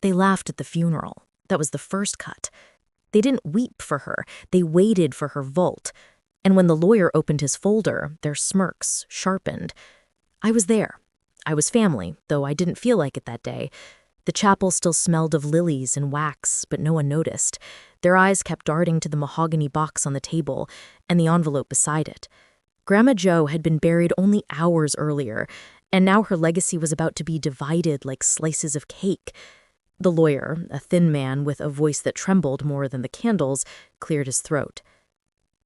They laughed at the funeral. That was the first cut. They didn't weep for her. They waited for her vault. And when the lawyer opened his folder, their smirks sharpened. I was there. I was family, though I didn't feel like it that day. The chapel still smelled of lilies and wax, but no one noticed. Their eyes kept darting to the mahogany box on the table and the envelope beside it. Grandma Jo had been buried only hours earlier, and now her legacy was about to be divided like slices of cake. The lawyer, a thin man with a voice that trembled more than the candles, cleared his throat.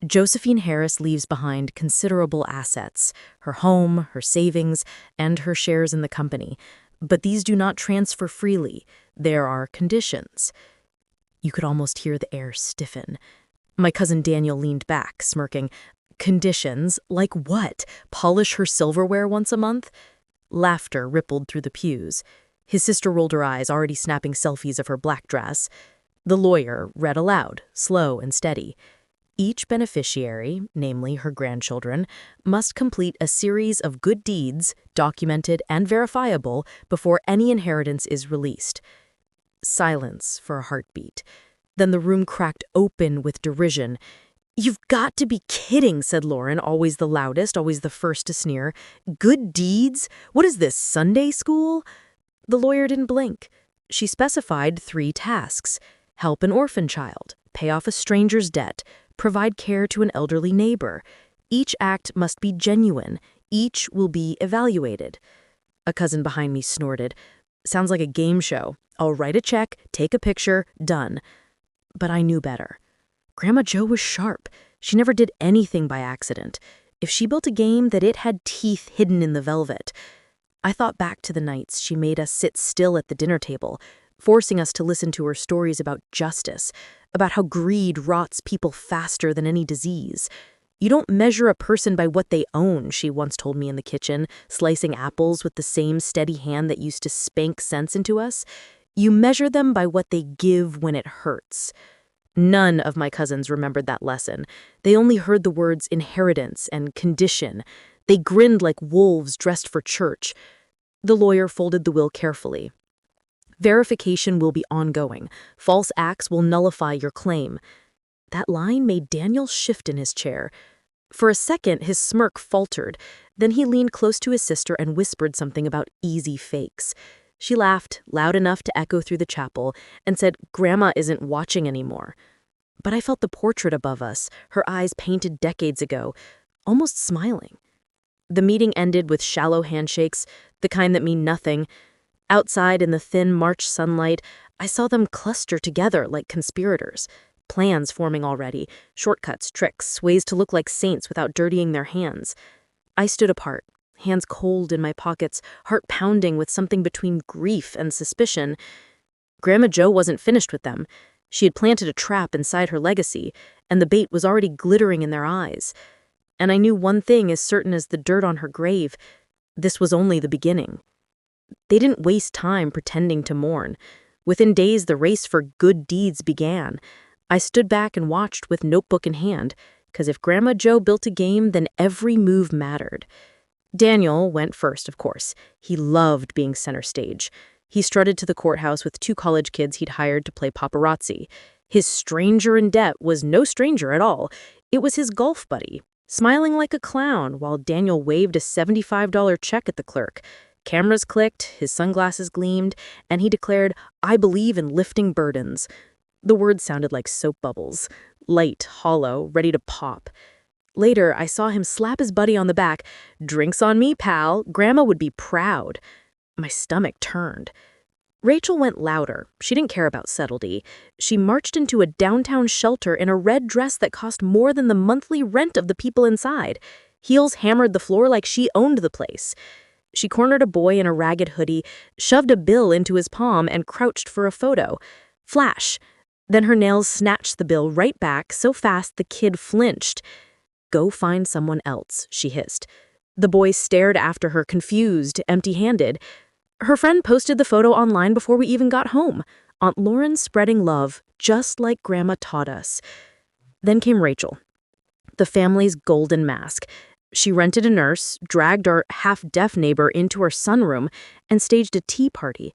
Josephine Harris leaves behind considerable assets, her home, her savings, and her shares in the company. But these do not transfer freely. There are conditions. You could almost hear the air stiffen. My cousin Daniel leaned back, smirking. Conditions? Like what? Polish her silverware once a month? Laughter rippled through the pews. His sister rolled her eyes, already snapping selfies of her black dress. The lawyer read aloud, slow and steady. Each beneficiary, namely her grandchildren, must complete a series of good deeds, documented and verifiable, before any inheritance is released. Silence for a heartbeat. Then the room cracked open with derision. "You've got to be kidding," said Lauren, always the loudest, always the first to sneer. "Good deeds? What is this, Sunday school?" The lawyer didn't blink. She specified 3 tasks: help an orphan child, pay off a stranger's debt, provide care to an elderly neighbor. Each act must be genuine. Each will be evaluated. A cousin behind me snorted. "Sounds like a game show. I'll write a check, take a picture, done." But I knew better. Grandma Jo was sharp. She never did anything by accident. If she built a game, that it had teeth hidden in the velvet. I thought back to the nights she made us sit still at the dinner table, forcing us to listen to her stories about justice, about how greed rots people faster than any disease. "You don't measure a person by what they own," she once told me in the kitchen, slicing apples with the same steady hand that used to spank sense into us. "You measure them by what they give when it hurts." None of my cousins remembered that lesson. They only heard the words inheritance and condition. They grinned like wolves dressed for church. The lawyer folded the will carefully. "Verification will be ongoing. False acts will nullify your claim." That line made Daniel shift in his chair. For a second, his smirk faltered. Then he leaned close to his sister and whispered something about easy fakes. She laughed, loud enough to echo through the chapel, and said, "Grandma isn't watching anymore." But I felt the portrait above us, her eyes painted decades ago, almost smiling. The meeting ended with shallow handshakes, the kind that mean nothing. Outside in the thin March sunlight, I saw them cluster together like conspirators, plans forming already, shortcuts, tricks, ways to look like saints without dirtying their hands. I stood apart, hands cold in my pockets, heart pounding with something between grief and suspicion. Grandma Jo wasn't finished with them. She had planted a trap inside her legacy, and the bait was already glittering in their eyes. And I knew one thing as certain as the dirt on her grave: this was only the beginning. They didn't waste time pretending to mourn. Within days, the race for good deeds began. I stood back and watched with notebook in hand, because if Grandma Jo built a game, then every move mattered. Daniel went first, of course. He loved being center stage. He strutted to the courthouse with 2 college kids he'd hired to play paparazzi. His stranger in debt was no stranger at all. It was his golf buddy, smiling like a clown while Daniel waved a $75 check at the clerk. Cameras clicked, his sunglasses gleamed, and he declared, "I believe in lifting burdens." The words sounded like soap bubbles, light, hollow, ready to pop. Later, I saw him slap his buddy on the back. "Drinks on me, pal. Grandma would be proud." My stomach turned. Rachel went louder. She didn't care about subtlety. She marched into a downtown shelter in a red dress that cost more than the monthly rent of the people inside. Heels hammered the floor like she owned the place. She cornered a boy in a ragged hoodie, shoved a bill into his palm, and crouched for a photo. Flash. Then her nails snatched the bill right back so fast the kid flinched. "Go find someone else," she hissed. The boy stared after her, confused, empty-handed. Her friend posted the photo online before we even got home. Aunt Lauren spreading love, just like Grandma taught us. Then came Rachel, the family's golden mask. She rented a nurse, dragged our half-deaf neighbor into her sunroom, and staged a tea party.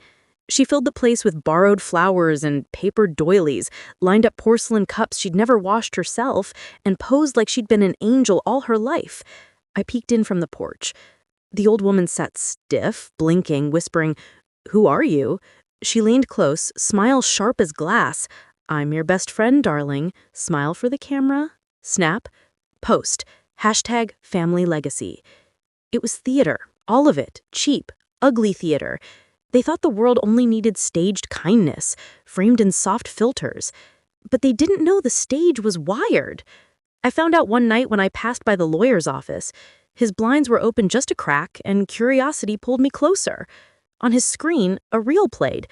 She filled the place with borrowed flowers and paper doilies, lined up porcelain cups she'd never washed herself, and posed like she'd been an angel all her life. I peeked in from the porch. The old woman sat stiff, blinking, whispering, "Who are you?" She leaned close, smile sharp as glass. "I'm your best friend, darling. Smile for the camera. Snap. Post. Hashtag family legacy." It was theater, all of it, cheap, ugly theater. They thought the world only needed staged kindness, framed in soft filters. But they didn't know the stage was wired. I found out one night when I passed by the lawyer's office. His blinds were open just a crack, and curiosity pulled me closer. On his screen, a reel played.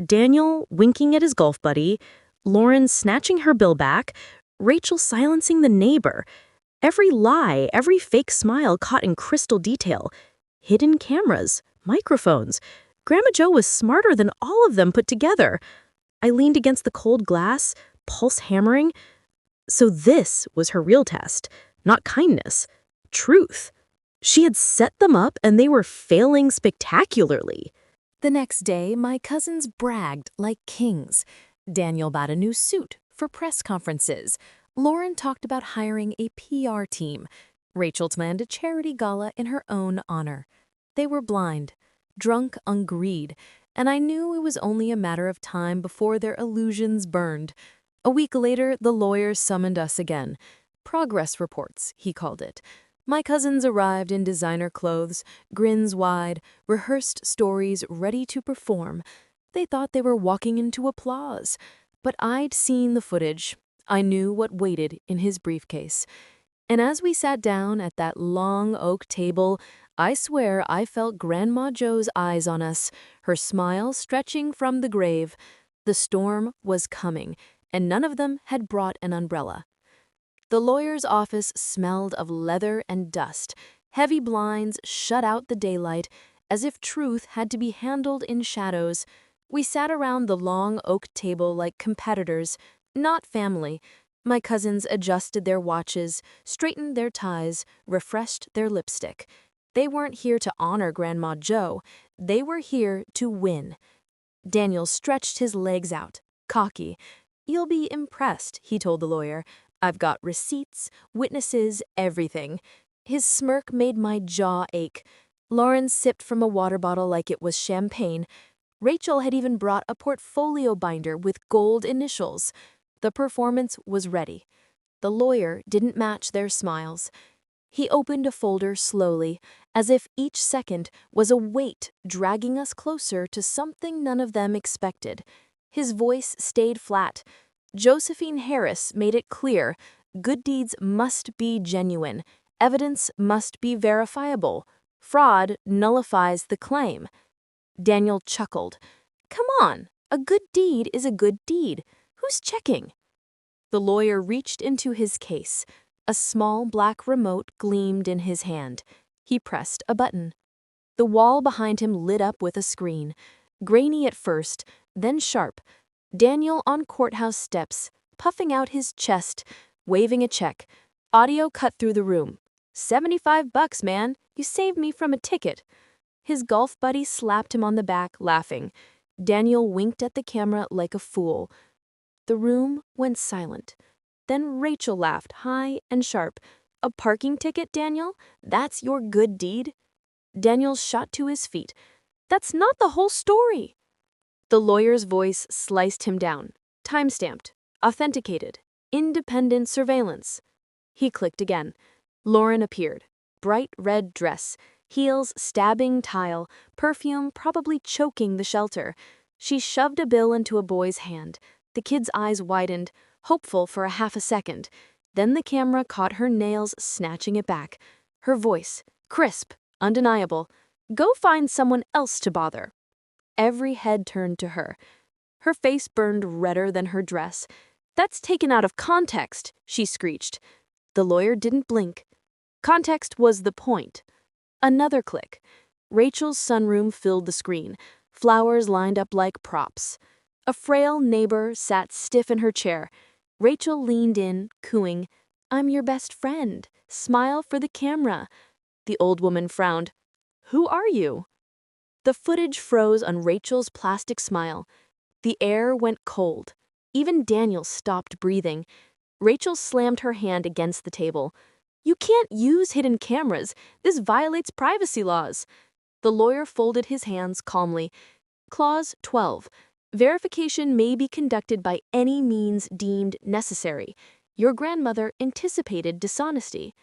Daniel winking at his golf buddy, Lauren snatching her bill back, Rachel silencing the neighbor. Every lie, every fake smile caught in crystal detail. Hidden cameras, microphones. Grandma Jo was smarter than all of them put together. I leaned against the cold glass, pulse hammering. So this was her real test, not kindness, truth. She had set them up and they were failing spectacularly. The next day, my cousins bragged like kings. Daniel bought a new suit for press conferences. Lauren talked about hiring a PR team. Rachel planned a charity gala in her own honor. They were blind, drunk on greed, and I knew it was only a matter of time before their illusions burned. A week later, the lawyer summoned us again. Progress reports, he called it. My cousins arrived in designer clothes, grins wide, rehearsed stories ready to perform. They thought they were walking into applause. But I'd seen the footage. I knew what waited in his briefcase. And as we sat down at that long oak table, I swear I felt Grandma Jo's eyes on us, her smile stretching from the grave. The storm was coming, and none of them had brought an umbrella. The lawyer's office smelled of leather and dust. Heavy blinds shut out the daylight, as if truth had to be handled in shadows. We sat around the long oak table like competitors, not family. My cousins adjusted their watches, straightened their ties, refreshed their lipstick. They weren't here to honor Grandma Jo. They were here to win. Daniel stretched his legs out, cocky. "You'll be impressed," he told the lawyer. "I've got receipts, witnesses, everything." His smirk made my jaw ache. Lauren sipped from a water bottle like it was champagne. Rachel had even brought a portfolio binder with gold initials. The performance was ready. The lawyer didn't match their smiles. He opened a folder slowly, as if each second was a weight dragging us closer to something none of them expected. His voice stayed flat. Josephine Harris made it clear, good deeds must be genuine, evidence must be verifiable. Fraud nullifies the claim. Daniel chuckled. "Come on, a good deed is a good deed. Who's checking?" The lawyer reached into his case. A small black remote gleamed in his hand. He pressed a button. The wall behind him lit up with a screen. Grainy at first, then sharp. Daniel on courthouse steps, puffing out his chest, waving a check. Audio cut through the room. $75, man. You saved me from a ticket." His golf buddy slapped him on the back, laughing. Daniel winked at the camera like a fool. The room went silent. Then Rachel laughed, high and sharp. "A parking ticket, Daniel? That's your good deed?" Daniel shot to his feet. "That's not the whole story." The lawyer's voice sliced him down. Time-stamped. Authenticated. Independent surveillance. He clicked again. Lauren appeared. Bright red dress. Heels stabbing tile. Perfume probably choking the shelter. She shoved a bill into a boy's hand. The kid's eyes widened, hopeful for a half a second. Then the camera caught her nails snatching it back. Her voice, crisp, undeniable. "Go find someone else to bother." Every head turned to her. Her face burned redder than her dress. "That's taken out of context," she screeched. The lawyer didn't blink. Context was the point. Another click. Rachel's sunroom filled the screen. Flowers lined up like props. A frail neighbor sat stiff in her chair. Rachel leaned in, cooing, "I'm your best friend. Smile for the camera." The old woman frowned. "Who are you?" The footage froze on Rachel's plastic smile. The air went cold. Even Daniel stopped breathing. Rachel slammed her hand against the table. "You can't use hidden cameras. This violates privacy laws." The lawyer folded his hands calmly. Clause 12. Verification may be conducted by any means deemed necessary. Your grandmother anticipated dishonesty.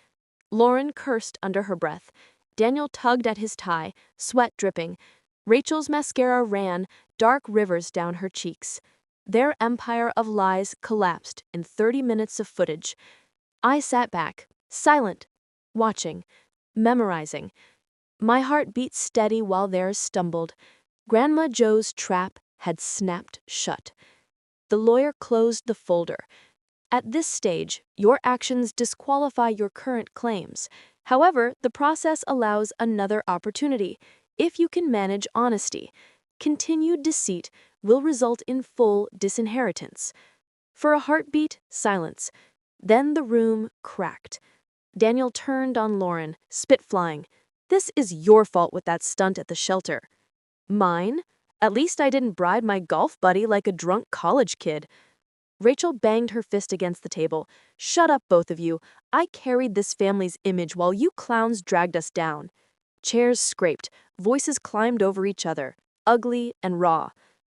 Lauren cursed under her breath. Daniel tugged at his tie, sweat dripping. Rachel's mascara ran dark rivers down her cheeks. Their empire of lies collapsed in 30 minutes of footage. I sat back, silent, watching, memorizing. My heart beat steady while theirs stumbled. Grandma Joe's trap had snapped shut. The lawyer closed the folder. At this stage, your actions disqualify your current claims. However, the process allows another opportunity, if you can manage honesty. Continued deceit will result in full disinheritance. For a heartbeat, silence. Then the room cracked. Daniel turned on Lauren, spit flying. "This is your fault with that stunt at the shelter." "Mine? At least I didn't bribe my golf buddy like a drunk college kid." Rachel banged her fist against the table. "Shut up, both of you. I carried this family's image while you clowns dragged us down." Chairs scraped, voices climbed over each other, ugly and raw.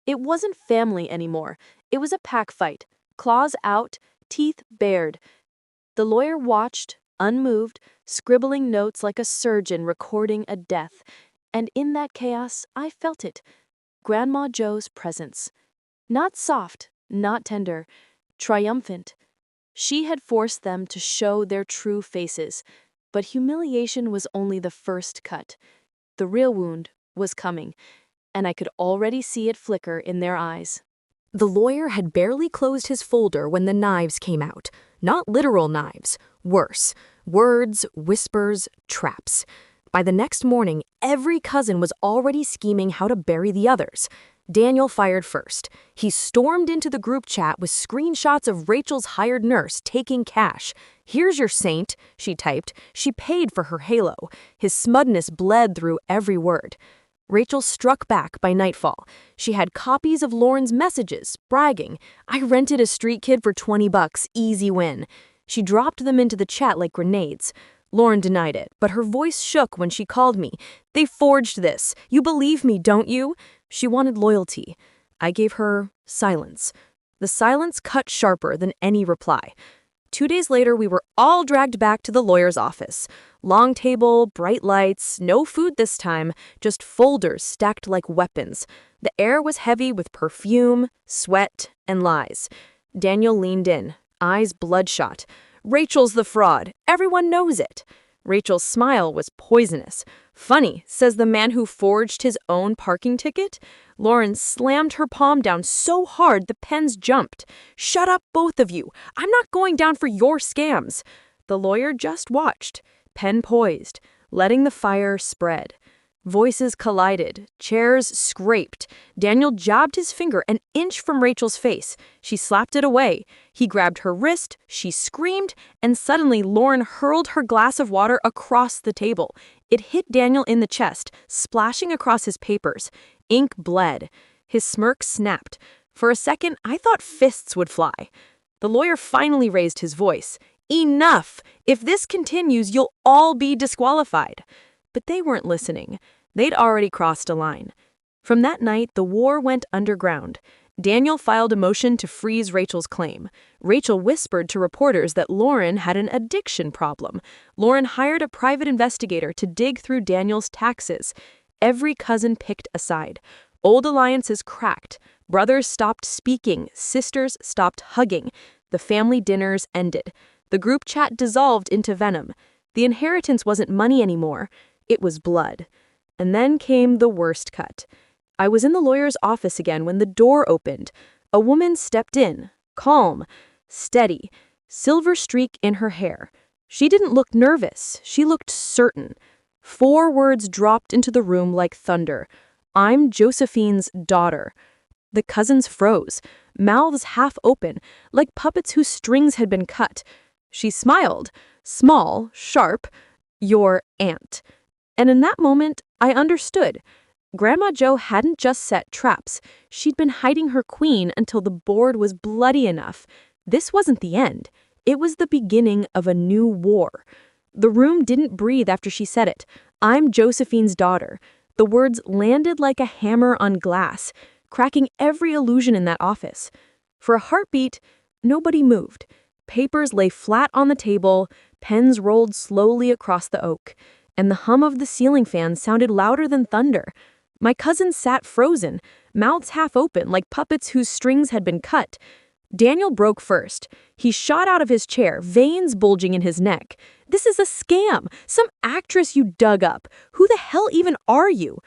It wasn't family anymore. It was a pack fight, claws out, teeth bared. The lawyer watched, unmoved, scribbling notes like a surgeon recording a death. And in that chaos, I felt it. Grandma Joe's presence. Not soft, not tender, triumphant. She had forced them to show their true faces, but humiliation was only the first cut. The real wound was coming, and I could already see it flicker in their eyes. The lawyer had barely closed his folder when the knives came out. Not literal knives. Worse. Words, whispers, traps. By the next morning, every cousin was already scheming how to bury the others. Daniel fired first. He stormed into the group chat with screenshots of Rachel's hired nurse taking cash. "Here's your saint," she typed. She paid for her halo. His smudness bled through every word. Rachel struck back by nightfall. She had copies of Lauren's messages, bragging, "I rented a street kid for $20, easy win." She dropped them into the chat like grenades. Lauren denied it, but her voice shook when she called me. "They forged this. You believe me, don't you?" She wanted loyalty. I gave her silence. The silence cut sharper than any reply. 2 days later, we were all dragged back to the lawyer's office. Long table, bright lights, no food this time, just folders stacked like weapons. The air was heavy with perfume, sweat, and lies. Daniel leaned in, eyes bloodshot. "Rachel's the fraud. Everyone knows it." Rachel's smile was poisonous. "Funny," says the man who forged his own parking ticket. Lauren slammed her palm down so hard the pens jumped. "Shut up, both of you. I'm not going down for your scams." The lawyer just watched, pen poised, letting the fire spread. Voices collided, chairs scraped. Daniel jabbed his finger an inch from Rachel's face. She slapped it away. He grabbed her wrist, she screamed, and suddenly Lauren hurled her glass of water across the table. It hit Daniel in the chest, splashing across his papers. Ink bled. His smirk snapped. For a second, I thought fists would fly. The lawyer finally raised his voice. "Enough! If this continues, you'll all be disqualified." But they weren't listening. They'd already crossed a line. From that night, the war went underground. Daniel filed a motion to freeze Rachel's claim. Rachel whispered to reporters that Lauren had an addiction problem. Lauren hired a private investigator to dig through Daniel's taxes. Every cousin picked a side. Old alliances cracked. Brothers stopped speaking. Sisters stopped hugging. The family dinners ended. The group chat dissolved into venom. The inheritance wasn't money anymore. It was blood. And then came the worst cut. I was in the lawyer's office again when the door opened. A woman stepped in, calm, steady, silver streak in her hair. She didn't look nervous. She looked certain. 4 words dropped into the room like thunder. "I'm Josephine's daughter." The cousins froze, mouths half open, like puppets whose strings had been cut. She smiled, small, sharp. "Your aunt." And in that moment, I understood. Grandma Jo hadn't just set traps. She'd been hiding her queen until the board was bloody enough. This wasn't the end. It was the beginning of a new war. The room didn't breathe after she said it. "I'm Josephine's daughter." The words landed like a hammer on glass, cracking every illusion in that office. For a heartbeat, nobody moved. Papers lay flat on the table, pens rolled slowly across the oak, and the hum of the ceiling fan sounded louder than thunder. My cousins sat frozen, mouths half open like puppets whose strings had been cut. Daniel broke first. He shot out of his chair, veins bulging in his neck. "This is a scam! Some actress you dug up! Who the hell even are you?"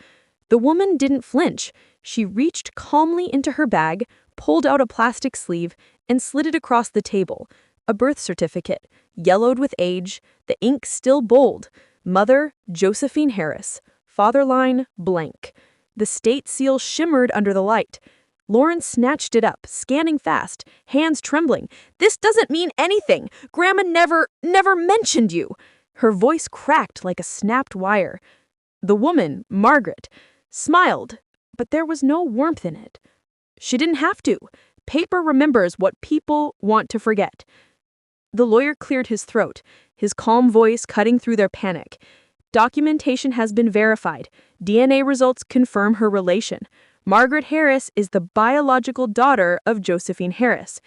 The woman didn't flinch. She reached calmly into her bag, pulled out a plastic sleeve, and slid it across the table. A birth certificate, yellowed with age, the ink still bold. Mother, Josephine Harris. Father line, blank. The state seal shimmered under the light. Lauren snatched it up, scanning fast, hands trembling. "This doesn't mean anything. Grandma never mentioned you." Her voice cracked like a snapped wire. The woman, Margaret, smiled, but there was no warmth in it. She didn't have to. Paper remembers what people want to forget. The lawyer cleared his throat, his calm voice cutting through their panic. "Documentation has been verified. DNA results confirm her relation. Margaret Harris is the biological daughter of Josephine Harris."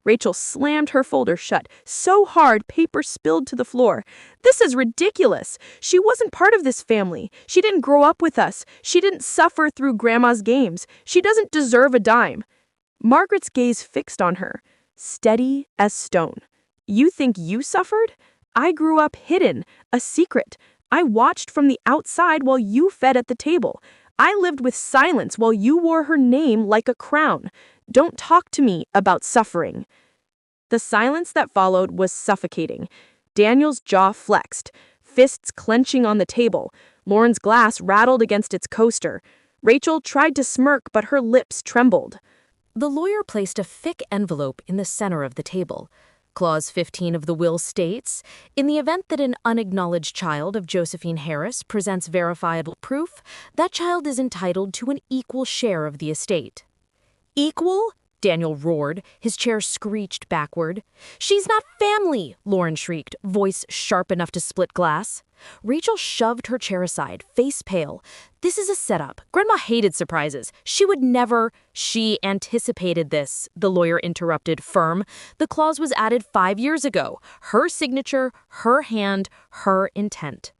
Rachel slammed her folder shut so hard paper spilled to the floor. "This is ridiculous. She wasn't part of this family. She didn't grow up with us. She didn't suffer through Grandma's games. She doesn't deserve a dime." Margaret's gaze fixed on her, steady as stone. "You think you suffered? I grew up hidden, a secret. I watched from the outside while you fed at the table. I lived with silence while you wore her name like a crown. Don't talk to me about suffering." The silence that followed was suffocating. Daniel's jaw flexed, fists clenching on the table. Lauren's glass rattled against its coaster. Rachel tried to smirk, but her lips trembled. The lawyer placed a thick envelope in the center of the table. Clause 15 of the will states, "In the event that an unacknowledged child of Josephine Harris presents verifiable proof, that child is entitled to an equal share of the estate." "Equal?" Daniel roared, his chair screeched backward. "She's not family!" Lauren shrieked, voice sharp enough to split glass. Rachel shoved her chair aside, face pale. "This is a setup. Grandma hated surprises. She would never—" "She anticipated this," the lawyer interrupted, firm. "The clause was added 5 years ago. Her signature, her hand, her intent."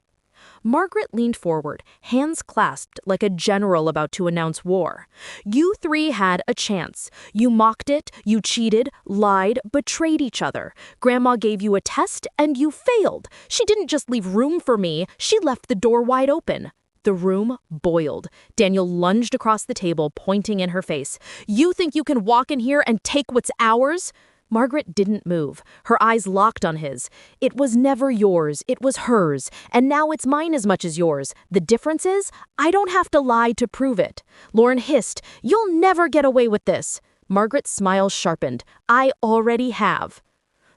Margaret leaned forward, hands clasped like a general about to announce war. "You three had a chance. You mocked it, you cheated, lied, betrayed each other. Grandma gave you a test and you failed. She didn't just leave room for me, she left the door wide open." The room boiled. Daniel lunged across the table, pointing in her face. "You think you can walk in here and take what's ours?" Margaret didn't move, her eyes locked on his. "It was never yours, it was hers, and now it's mine as much as yours. The difference is, I don't have to lie to prove it." Lauren hissed, "You'll never get away with this." Margaret's smile sharpened. "I already have."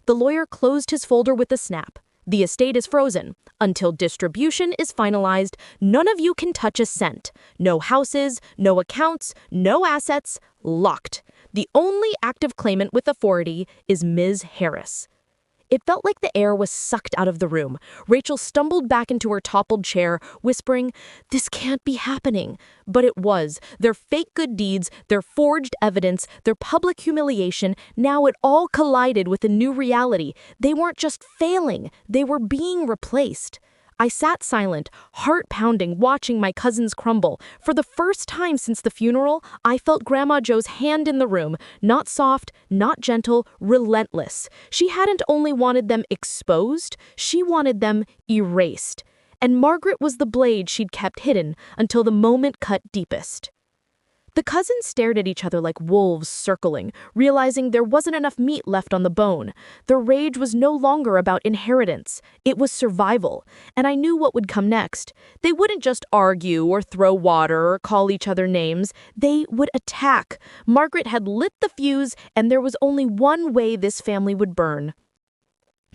The lawyer closed his folder with a snap. "The estate is frozen. Until distribution is finalized, none of you can touch a cent. No houses, no accounts, no assets. Locked. The only active claimant with authority is Ms. Harris." It felt like the air was sucked out of the room. Rachel stumbled back into her toppled chair, whispering, "This can't be happening." But it was. Their fake good deeds, their forged evidence, their public humiliation, now it all collided with a new reality. They weren't just failing, they were being replaced. I sat silent, heart pounding, watching my cousins crumble. For the first time since the funeral, I felt Grandma Jo's hand in the room, not soft, not gentle, relentless. She hadn't only wanted them exposed, she wanted them erased. And Margaret was the blade she'd kept hidden until the moment cut deepest. The cousins stared at each other like wolves circling, realizing there wasn't enough meat left on the bone. Their rage was no longer about inheritance. It was survival, and I knew what would come next. They wouldn't just argue or throw water or call each other names. They would attack. Margaret had lit the fuse, and there was only one way this family would burn.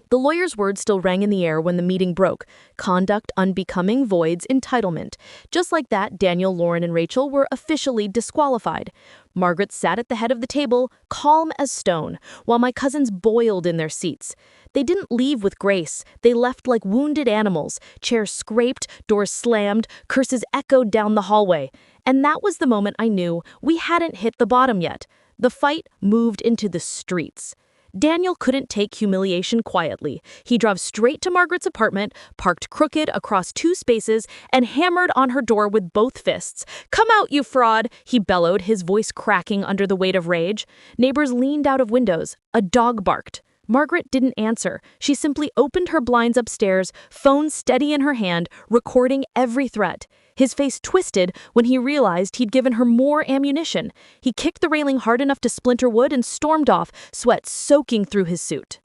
The lawyer's words still rang in the air when the meeting broke. Conduct unbecoming voids entitlement. Just like that, Daniel, Lauren, and Rachel were officially disqualified. Margaret sat at the head of the table, calm as stone, while my cousins boiled in their seats. They didn't leave with grace. They left like wounded animals. Chairs scraped, doors slammed, curses echoed down the hallway. And that was the moment I knew we hadn't hit the bottom yet. The fight moved into the streets. Daniel couldn't take humiliation quietly. He drove straight to Margaret's apartment, parked crooked across 2 spaces, and hammered on her door with both fists. "Come out, you fraud!" he bellowed, his voice cracking under the weight of rage. Neighbors leaned out of windows. A dog barked. Margaret didn't answer. She simply opened her blinds upstairs, phone steady in her hand, recording every threat. His face twisted when he realized he'd given her more ammunition. He kicked the railing hard enough to splinter wood and stormed off, sweat soaking through his suit.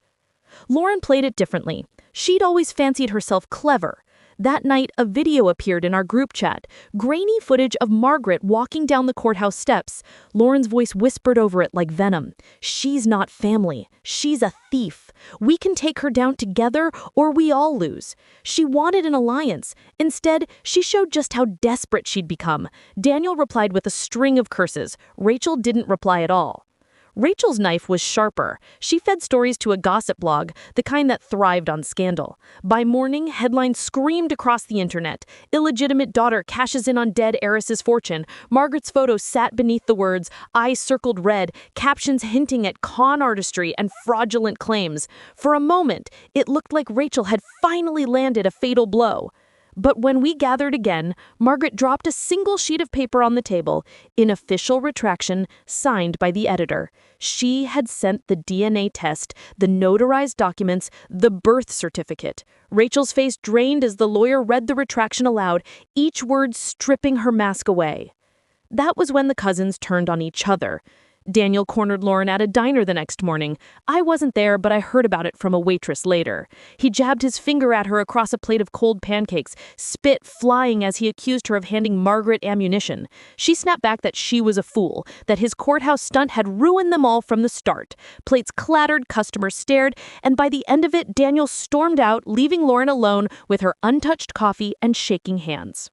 Lauren played it differently. She'd always fancied herself clever. That night, a video appeared in our group chat, grainy footage of Margaret walking down the courthouse steps. Lauren's voice whispered over it like venom. "She's not family. She's a thief. We can take her down together or we all lose." She wanted an alliance. Instead, she showed just how desperate she'd become. Daniel replied with a string of curses. Rachel didn't reply at all. Rachel's knife was sharper. She fed stories to a gossip blog, the kind that thrived on scandal. By morning, headlines screamed across the internet. "Illegitimate daughter cashes in on dead heiress's fortune." Margaret's photo sat beneath the words, "eyes circled red," captions hinting at con artistry and fraudulent claims. For a moment, it looked like Rachel had finally landed a fatal blow. But when we gathered again, Margaret dropped a single sheet of paper on the table, in official retraction, signed by the editor. She had sent the DNA test, the notarized documents, the birth certificate. Rachel's face drained as the lawyer read the retraction aloud, each word stripping her mask away. That was when the cousins turned on each other. Daniel cornered Lauren at a diner the next morning. I wasn't there, but I heard about it from a waitress later. He jabbed his finger at her across a plate of cold pancakes, spit flying as he accused her of handing Margaret ammunition. She snapped back that she was a fool, that his courthouse stunt had ruined them all from the start. Plates clattered, customers stared, and by the end of it, Daniel stormed out, leaving Lauren alone with her untouched coffee and shaking hands.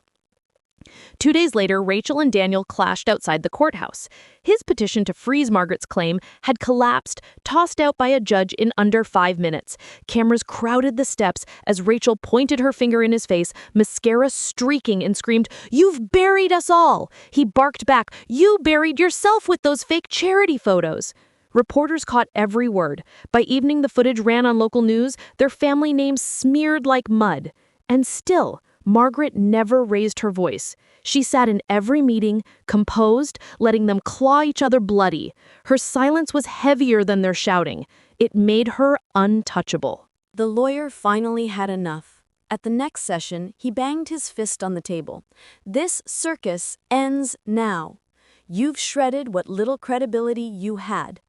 2 days later, Rachel and Daniel clashed outside the courthouse. His petition to freeze Margaret's claim had collapsed, tossed out by a judge in under 5 minutes. Cameras crowded the steps as Rachel pointed her finger in his face, mascara streaking, and screamed, "You've buried us all!" He barked back, "You buried yourself with those fake charity photos." Reporters caught every word. By evening, the footage ran on local news, their family names smeared like mud. And still, Margaret never raised her voice. She sat in every meeting, composed, letting them claw each other bloody. Her silence was heavier than their shouting. It made her untouchable. The lawyer finally had enough. At the next session, he banged his fist on the table. "This circus ends now. You've shredded what little credibility you had.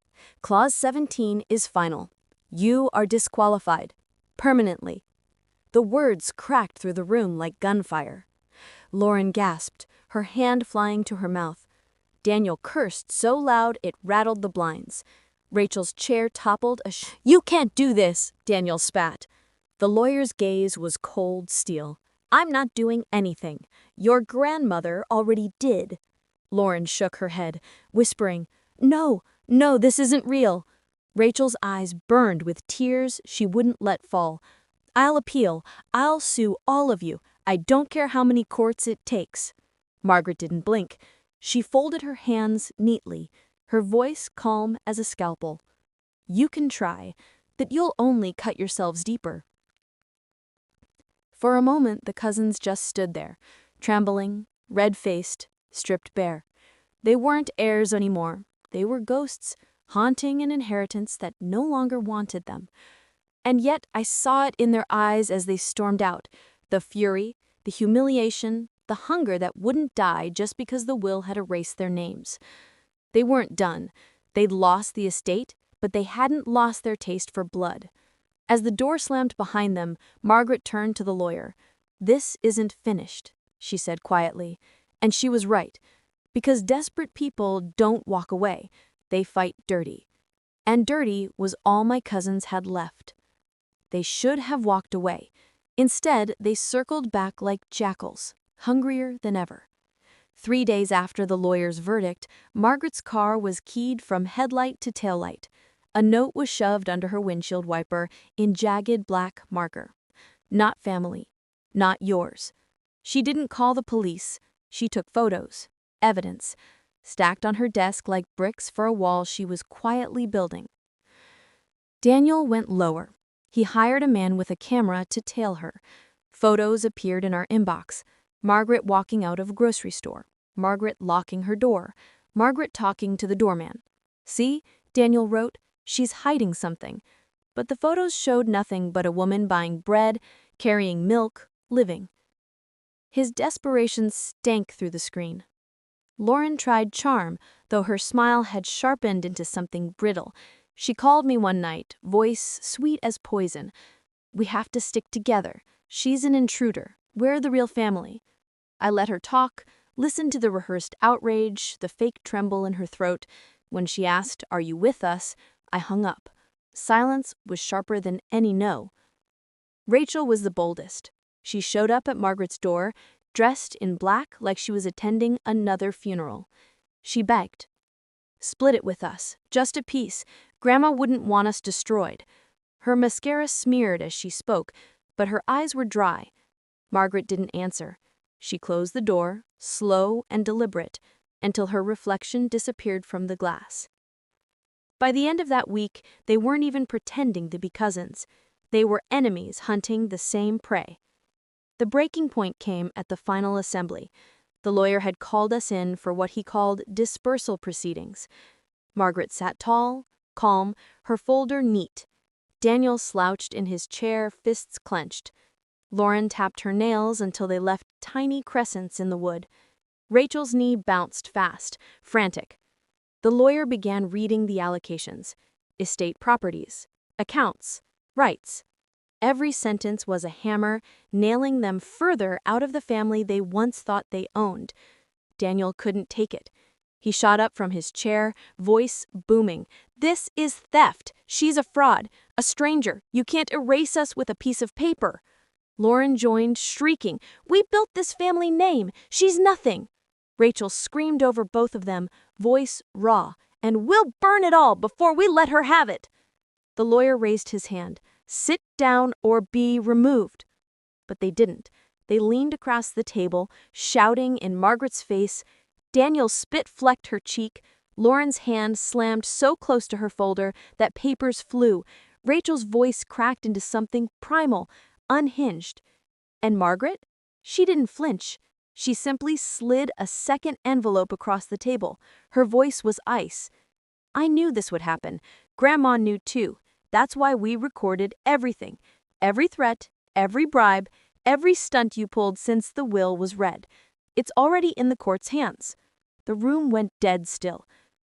Clause 17 is final. You are disqualified. Permanently." The words cracked through the room like gunfire. Lauren gasped, her hand flying to her mouth. Daniel cursed so loud it rattled the blinds. Rachel's chair toppled. "You can't do this," Daniel spat. The lawyer's gaze was cold steel. "I'm not doing anything. Your grandmother already did." Lauren shook her head, whispering, No, this isn't real." Rachel's eyes burned with tears she wouldn't let fall. "I'll appeal. I'll sue all of you. I don't care how many courts it takes." Margaret didn't blink. She folded her hands neatly, her voice calm as a scalpel. "You can try, but you'll only cut yourselves deeper." For a moment, the cousins just stood there, trembling, red-faced, stripped bare. They weren't heirs anymore. They were ghosts, haunting an inheritance that no longer wanted them. And yet I saw it in their eyes as they stormed out, the fury, the humiliation, the hunger that wouldn't die just because the will had erased their names. They weren't done. They'd lost the estate, but they hadn't lost their taste for blood. As the door slammed behind them, Margaret turned to the lawyer. "This isn't finished," she said quietly. And she was right, because desperate people don't walk away. They fight dirty. And dirty was all my cousins had left. They should have walked away. Instead, they circled back like jackals, hungrier than ever. 3 days after the lawyer's verdict, Margaret's car was keyed from headlight to taillight. A note was shoved under her windshield wiper in jagged black marker. Not family. Not yours. She didn't call the police. She took photos. Evidence. Stacked on her desk like bricks for a wall she was quietly building. Daniel went lower. He hired a man with a camera to tail her. Photos appeared in our inbox. Margaret walking out of a grocery store. Margaret locking her door. Margaret talking to the doorman. See, Daniel wrote, she's hiding something. But the photos showed nothing but a woman buying bread, carrying milk, living. His desperation stank through the screen. Lauren tried charm, though her smile had sharpened into something brittle. She called me one night, voice sweet as poison. We have to stick together. She's an intruder. We're the real family. I let her talk, listened to the rehearsed outrage, the fake tremble in her throat. When she asked, "Are you with us?" I hung up. Silence was sharper than any no. Rachel was the boldest. She showed up at Margaret's door, dressed in black like she was attending another funeral. She begged. "Split it with us, just a piece. Grandma wouldn't want us destroyed." Her mascara smeared as she spoke, but her eyes were dry. Margaret didn't answer. She closed the door, slow and deliberate, until her reflection disappeared from the glass. By the end of that week, they weren't even pretending to be cousins. They were enemies hunting the same prey. The breaking point came at the final assembly. The lawyer had called us in for what he called dispersal proceedings. Margaret sat tall, calm, her folder neat. Daniel slouched in his chair, fists clenched. Lauren tapped her nails until they left tiny crescents in the wood. Rachel's knee bounced fast, frantic. The lawyer began reading the allocations. Estate properties, accounts, rights. Every sentence was a hammer, nailing them further out of the family they once thought they owned. Daniel couldn't take it. He shot up from his chair, voice booming. "This is theft. She's a fraud, a stranger. You can't erase us with a piece of paper." Lauren joined, shrieking, "We built this family name. She's nothing." Rachel screamed over both of them, voice raw, "And we'll burn it all before we let her have it." The lawyer raised his hand. "Sit down or be removed." But they didn't. They leaned across the table, shouting in Margaret's face. Daniel's spit flecked her cheek. Lauren's hand slammed so close to her folder that papers flew. Rachel's voice cracked into something primal, unhinged. And Margaret? She didn't flinch. She simply slid a second envelope across the table. Her voice was ice. "I knew this would happen. Grandma knew too. That's why we recorded everything. Every threat, every bribe, every stunt you pulled since the will was read. It's already in the court's hands." The room went dead still.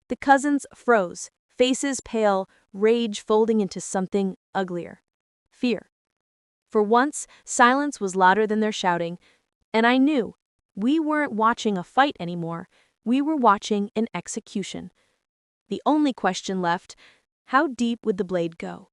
The cousins froze, faces pale, rage folding into something uglier. Fear. For once, silence was louder than their shouting. And I knew. We weren't watching a fight anymore. We were watching an execution. The only question left: how deep would the blade go?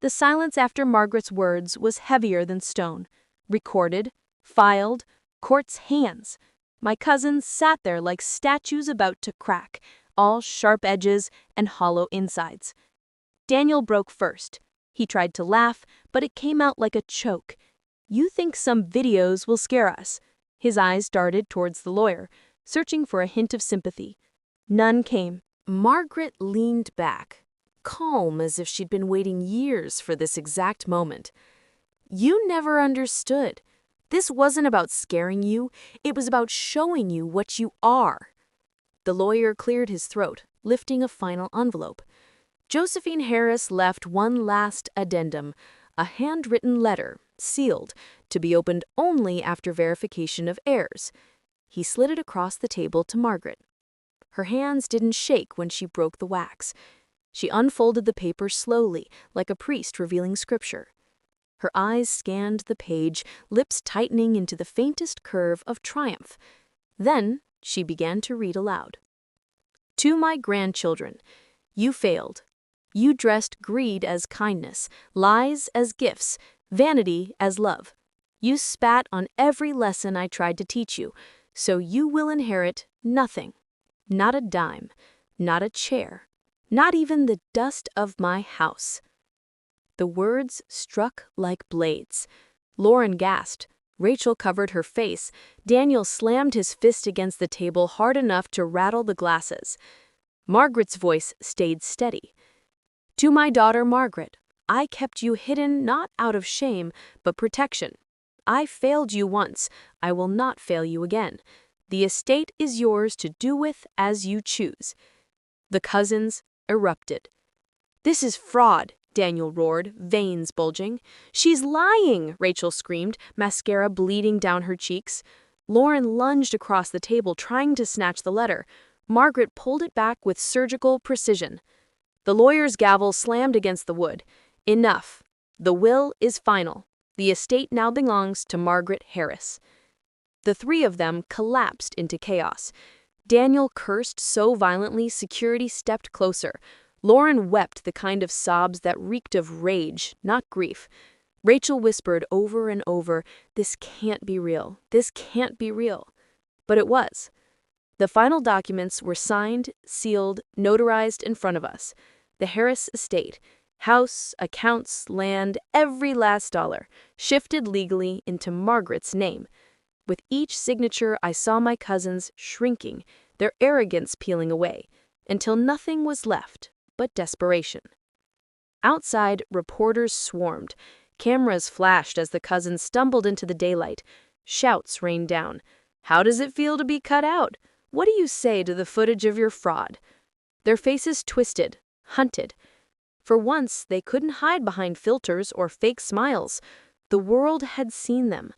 The silence after Margaret's words was heavier than stone. Recorded, filed, court's hands. My cousins sat there like statues about to crack, all sharp edges and hollow insides. Daniel broke first. He tried to laugh, but it came out like a choke. "You think some videos will scare us?" His eyes darted towards the lawyer, searching for a hint of sympathy. None came. Margaret leaned back, calm as if she'd been waiting years for this exact moment. "You never understood. This wasn't about scaring you. It was about showing you what you are." The lawyer cleared his throat, lifting a final envelope. Josephine Harris left one last addendum, a handwritten letter, sealed, to be opened only after verification of heirs. He slid it across the table to Margaret. Her hands didn't shake when she broke the wax. She unfolded the paper slowly, like a priest revealing scripture. Her eyes scanned the page, lips tightening into the faintest curve of triumph. Then she began to read aloud. "To my grandchildren, you failed. You dressed greed as kindness, lies as gifts, vanity as love. You spat on every lesson I tried to teach you, so you will inherit nothing. Not a dime, not a chair, not even the dust of my house." The words struck like blades. Lauren gasped. Rachel covered her face. Daniel slammed his fist against the table hard enough to rattle the glasses. Margaret's voice stayed steady. "To my daughter Margaret, I kept you hidden not out of shame, but protection. I failed you once, I will not fail you again. The estate is yours to do with as you choose." The cousins erupted. "This is fraud," Daniel roared, veins bulging. "She's lying," Rachel screamed, mascara bleeding down her cheeks. Lauren lunged across the table, trying to snatch the letter. Margaret pulled it back with surgical precision. The lawyer's gavel slammed against the wood. "Enough. The will is final. The estate now belongs to Margaret Harris." The three of them collapsed into chaos. Daniel cursed so violently security stepped closer. Lauren wept the kind of sobs that reeked of rage, not grief. Rachel whispered over and over, "This can't be real. This can't be real." But it was. The final documents were signed, sealed, notarized in front of us. The Harris estate, house, accounts, land, every last dollar, shifted legally into Margaret's name. With each signature, I saw my cousins shrinking, their arrogance peeling away, until nothing was left but desperation. Outside, reporters swarmed. Cameras flashed as the cousins stumbled into the daylight. Shouts rained down. "How does it feel to be cut out? What do you say to the footage of your fraud?" Their faces twisted, hunted. For once, they couldn't hide behind filters or fake smiles. The world had seen them.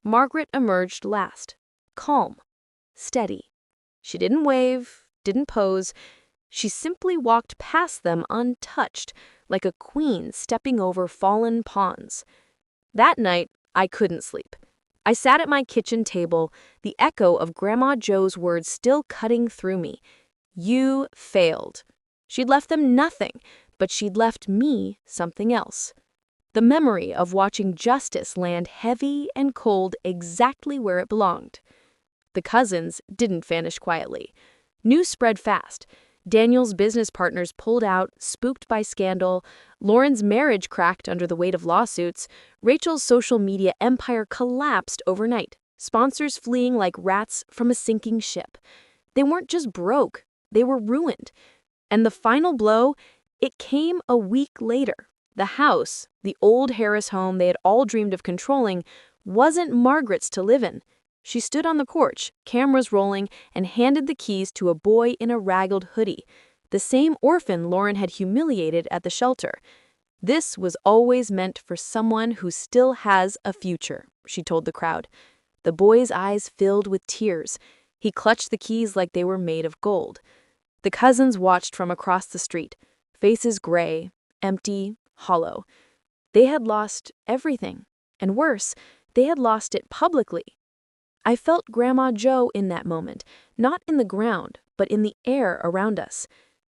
Margaret emerged last, calm, steady. She didn't wave, didn't pose. She simply walked past them untouched, like a queen stepping over fallen pawns. That night, I couldn't sleep. I sat at my kitchen table, the echo of Grandma Jo's words still cutting through me. You failed. She'd left them nothing, but she'd left me something else. The memory of watching justice land heavy and cold exactly where it belonged. The cousins didn't vanish quietly. News spread fast. Daniel's business partners pulled out, spooked by scandal. Lauren's marriage cracked under the weight of lawsuits. Rachel's social media empire collapsed overnight, sponsors fleeing like rats from a sinking ship. They weren't just broke, they were ruined. And the final blow, it came a week later. The house, the old Harris home they had all dreamed of controlling, wasn't Margaret's to live in. She stood on the porch, cameras rolling, and handed the keys to a boy in a ragged hoodie, the same orphan Lauren had humiliated at the shelter. "This was always meant for someone who still has a future," she told the crowd. The boy's eyes filled with tears. He clutched the keys like they were made of gold. The cousins watched from across the street, faces gray, empty, hollow. They had lost everything, and worse, they had lost it publicly. I felt Grandma Jo in that moment, not in the ground, but in the air around us.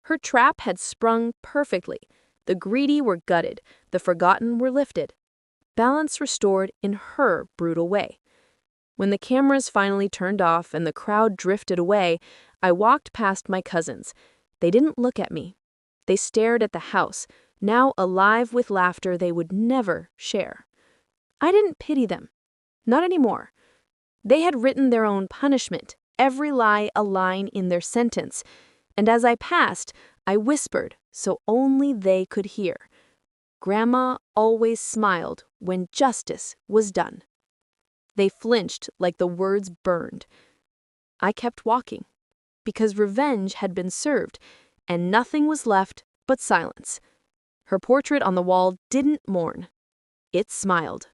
Her trap had sprung perfectly. The greedy were gutted, the forgotten were lifted. Balance restored in her brutal way. When the cameras finally turned off and the crowd drifted away, I walked past my cousins. They didn't look at me. They stared at the house, now alive with laughter they would never share. I didn't pity them. Not anymore. They had written their own punishment, every lie a line in their sentence. And as I passed, I whispered so only they could hear. Grandma always smiled when justice was done. They flinched like the words burned. I kept walking, because revenge had been served, and nothing was left but silence. Her portrait on the wall didn't mourn. It smiled.